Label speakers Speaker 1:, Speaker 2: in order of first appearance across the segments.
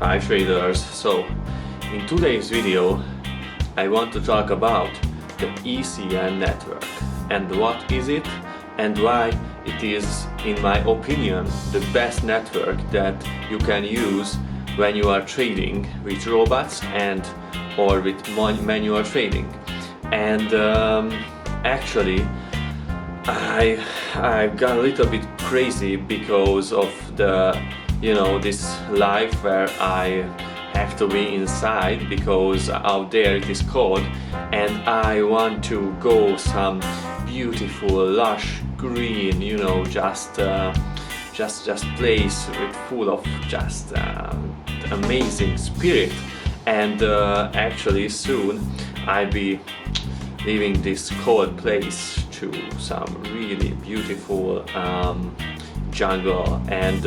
Speaker 1: Hi traders, so in today's video I want to talk about the ECN network and what is it and why it is, in my opinion, the best network that you can use when you are trading with robots and or with manual trading. And actually I've gone a little bit crazy because of the this life where I have to be inside because out there it is cold, and I want to go some beautiful lush green, just place with full of just amazing spirit. And actually soon I'll be leaving this cold place to some really beautiful jungle, and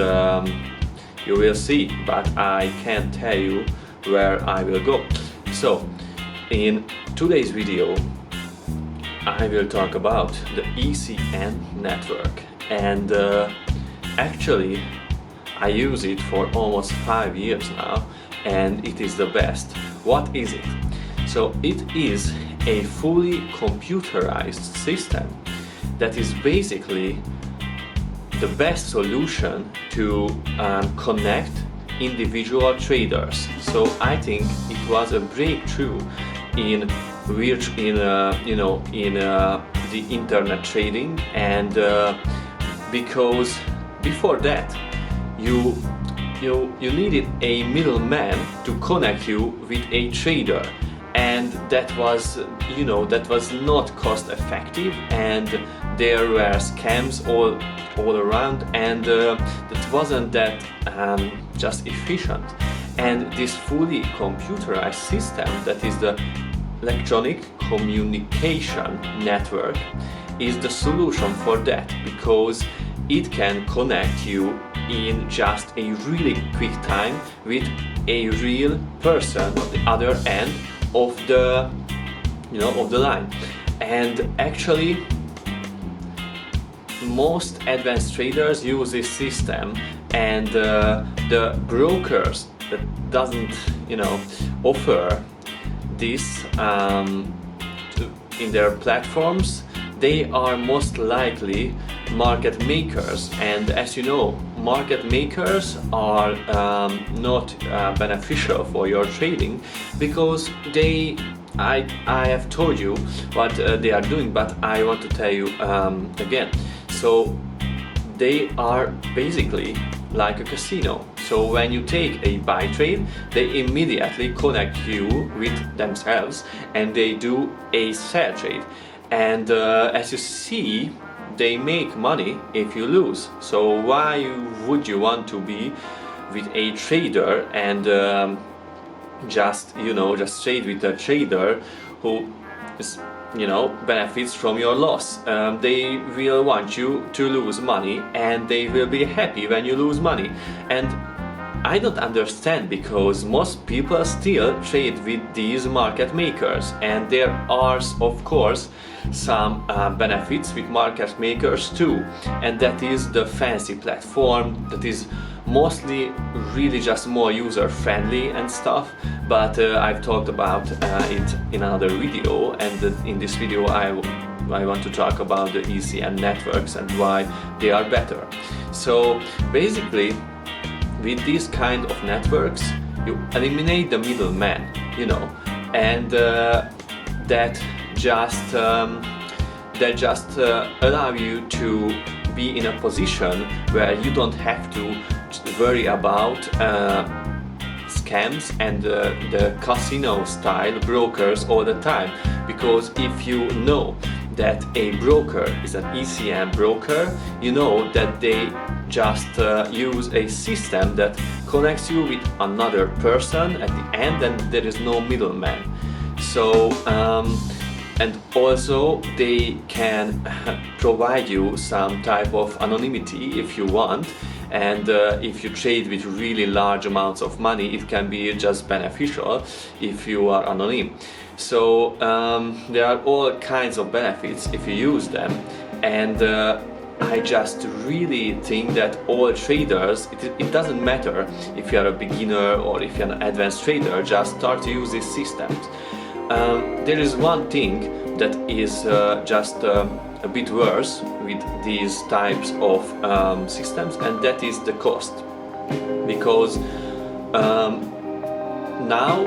Speaker 1: you will see, but I can't tell you where I will go. So in today's video I will talk about the ECN network, and actually I use it for almost 5 years now, and it is the best. What is it? So it is a fully computerized system that is basically the best solution to connect individual traders. So I think it was a breakthrough in the internet trading, and because before that you needed a middleman to connect you with a trader, and that was not cost effective, and there were scams all around, and that wasn't that just efficient. And this fully computerized system, that is the electronic communication network, is the solution for that, because it can connect you in just a really quick time with a real person on the other end of the of the line. And actually most advanced traders use this system, and the brokers that doesn't offer this in their platforms, they are most likely market makers. And as you know, market makers are not beneficial for your trading, because I have told you what they are doing, but I want to tell you again. So they are basically like a casino. So when you take a buy trade, they immediately connect you with themselves and they do a sell trade. And as you see, they make money if you lose. So why would you want to be with a trader and just trade with a trader who is, benefits from your loss? They will want you to lose money, and they will be happy when you lose money. And I don't understand, because most people still trade with these market makers, and there are of course some benefits with market makers too, and that is the fancy platform that is mostly really just more user friendly and stuff. But I've talked about it in another video, and in this video I want to talk about the ECN networks and why they are better. So basically, with these kind of networks, you eliminate the middleman, and that just allow you to be in a position where you don't have to worry about scams and the casino style brokers all the time. Because if you know that a broker is an ECN broker, you know that they just use a system that connects you with another person at the end, and there is no middleman. So and also they can provide you some type of anonymity if you want, and if you trade with really large amounts of money, it can be just beneficial if you are anonymous. So there are all kinds of benefits if you use them, and I just really think that all traders, it doesn't matter if you are a beginner or if you're an advanced trader, just start to use these systems. There is one thing that is just a bit worse with these types of systems, and that is the cost. Because now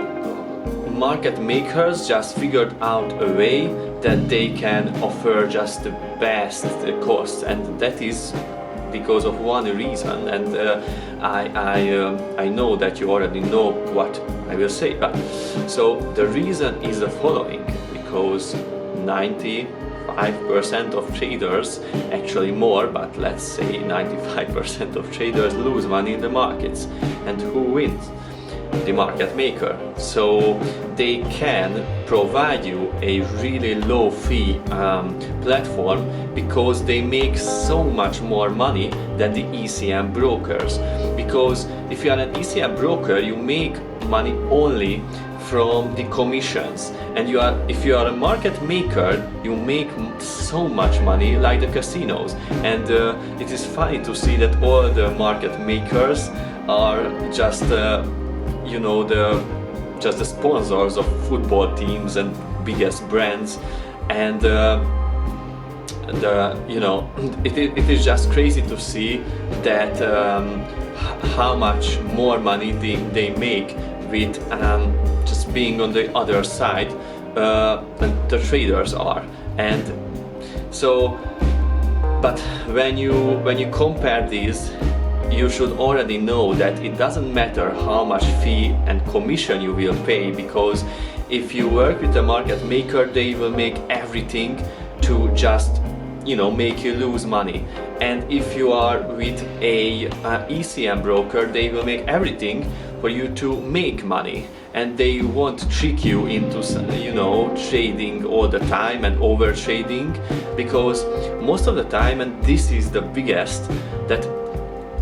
Speaker 1: market makers just figured out a way that they can offer just the best costs, and that is because of one reason, and I know that you already know what I will say. But so the reason is the following: because 95% of traders, actually more, but let's say 95% of traders lose money in the markets. And who wins? The market maker. So they can provide you a really low fee platform because they make so much more money than the ECN brokers. Because if you are an ECN broker, you make money only from the commissions, and if you are a market maker, you make so much money like the casinos. And it is funny to see that all the market makers are just just the sponsors of football teams and biggest brands, and it is just crazy to see that how much more money they make with just being on the other side than the traders are. And so, but when you compare these, you should already know that it doesn't matter how much fee and commission you will pay, because if you work with a market maker, they will make everything to just make you lose money. And if you are with a ECN broker, they will make everything for you to make money, and they won't trick you into trading all the time and over trading, because most of the time, and this is the biggest, that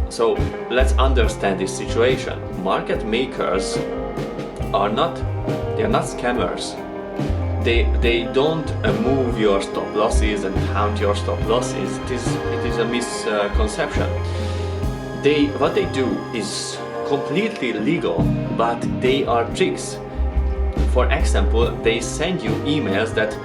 Speaker 1: so let's understand this situation. Market makers are not scammers. They don't move your stop losses and count your stop losses. It is a misconception. What they do is completely legal, but they are tricks. For example, they send you emails that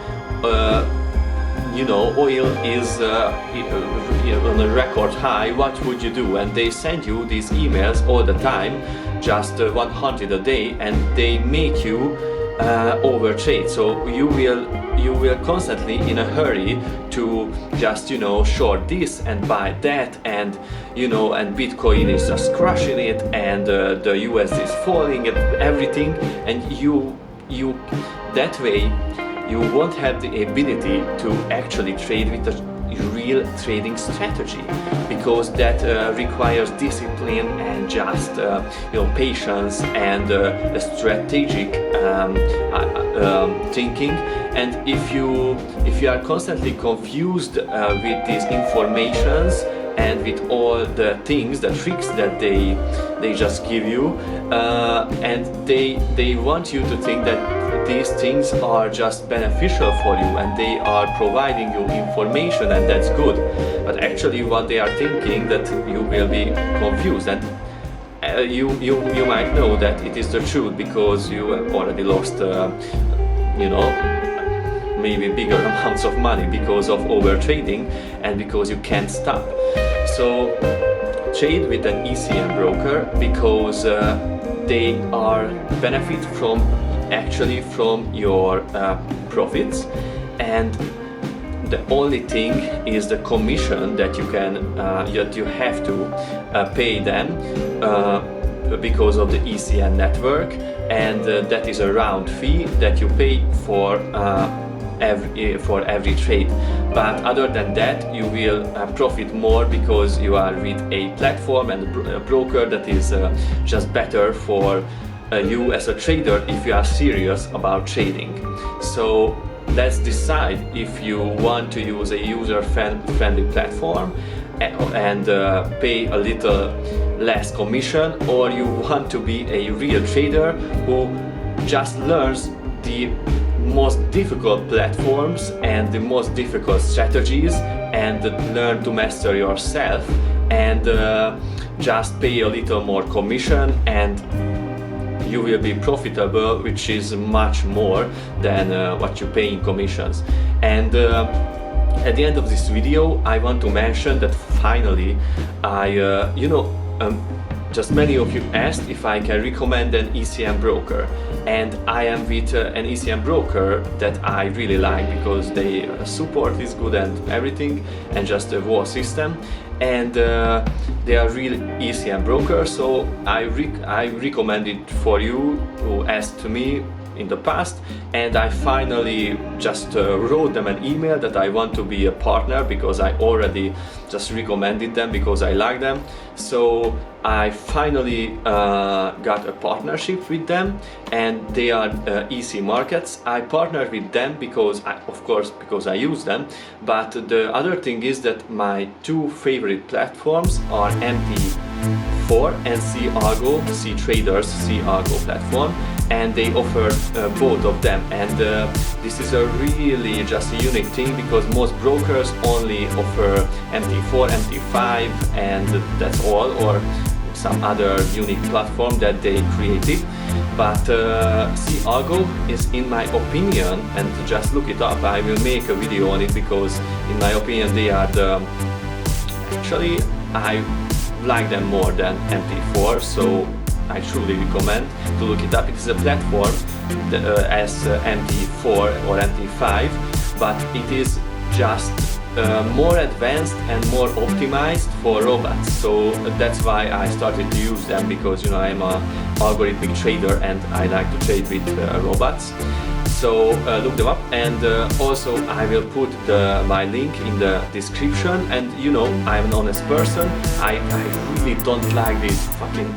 Speaker 1: oil is on a record high, what would you do? And they send you these emails all the time, just 100 a day, and they make you overtrade. So you will constantly in a hurry to just short this and buy that, and and Bitcoin is just crushing it, and the US is falling and everything, and you that way you won't have the ability to actually trade with a real trading strategy, because that requires discipline and just patience and strategic thinking. And if you are constantly confused with these informations and with all the things, the tricks that they just give you, and they want you to think that these things are just beneficial for you and they are providing you information, and that's good. But actually what they are thinking, that you will be confused, and you might know that it is the truth, because you have already lost maybe bigger amounts of money because of over trading and because you can't stop. So trade with an ECN broker, because they are benefit from your profits, and the only thing is the commission that you have to pay them because of the ECN network, and that is a round fee that you pay for every trade. But other than that, you will profit more because you are with a platform and a broker that is just better for you as a trader if you are serious about trading. So let's decide if you want to use a user-friendly platform and pay a little less commission, or you want to be a real trader who just learns the most difficult platforms and the most difficult strategies and learn to master yourself, and just pay a little more commission, and you will be profitable, which is much more than what you pay in commissions. And at the end of this video, I want to mention that finally just many of you asked if I can recommend an ECN broker, and I am with an ECN broker that I really like because they support is good and everything, and just the whole system, and they are real ECN brokers. So I recommend it for you who asked me in the past, and I finally just wrote them an email that I want to be a partner, because I already just recommended them because I like them. So I finally got a partnership with them, and they are EC Markets. I partnered with them because because I use them, but the other thing is that my two favorite platforms are MT4 and Ctraders Cargo platform, and they offer both of them, and this is a really just a unique thing, because most brokers only offer MT4, MT5, and that's all, or some other unique platform that they created. But Cargo is, in my opinion, and just look it up, I will make a video on it, because in my opinion they are actually I like them more than MT4, so I truly recommend to look it up. It is a platform as MT4 or MT5, but it is just more advanced and more optimized for robots. So that's why I started to use them, because I'm an algorithmic trader and I like to trade with robots. So look them up, and also I will put my link in the description. And I'm an honest person. I really don't like these fucking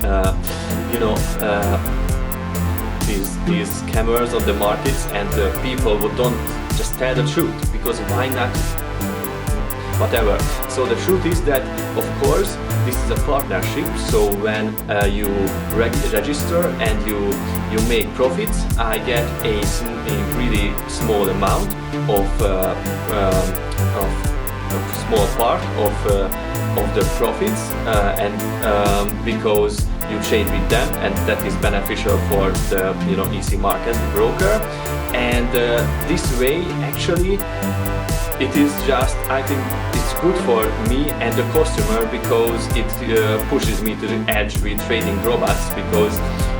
Speaker 1: these scammers on the markets, and people who don't just tell the truth, because why not? Whatever. So the truth is that, of course, this is a partnership. So when you register and you make profits, I get a really small amount of small part of the profits, and because you trade with them, and that is beneficial for the EC Market broker. And this way, actually, it is just, I think it's good for me and the customer, because it pushes me to the edge with trading robots. Because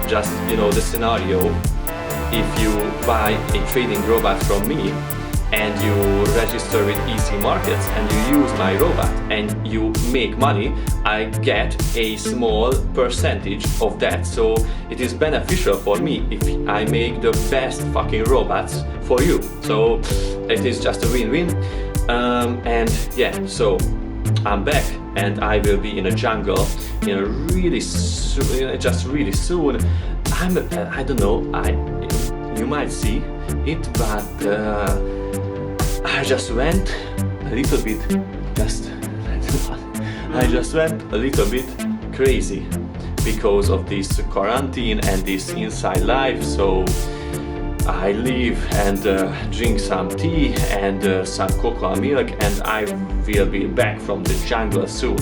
Speaker 1: just the scenario, if you buy a trading robot from me and you register with EC Markets and you use my robot and you make money, I get a small percentage of that. So it is beneficial for me if I make the best fucking robots for you. So it is just a win-win. And yeah, so I'm back, and I will be in a jungle really soon, just really soon. I don't know, you might see it, but I just went a little bit, I just went a little bit crazy because of this quarantine and this inside life. So I leave and drink some tea and some cocoa milk, and I will be back from the jungle soon.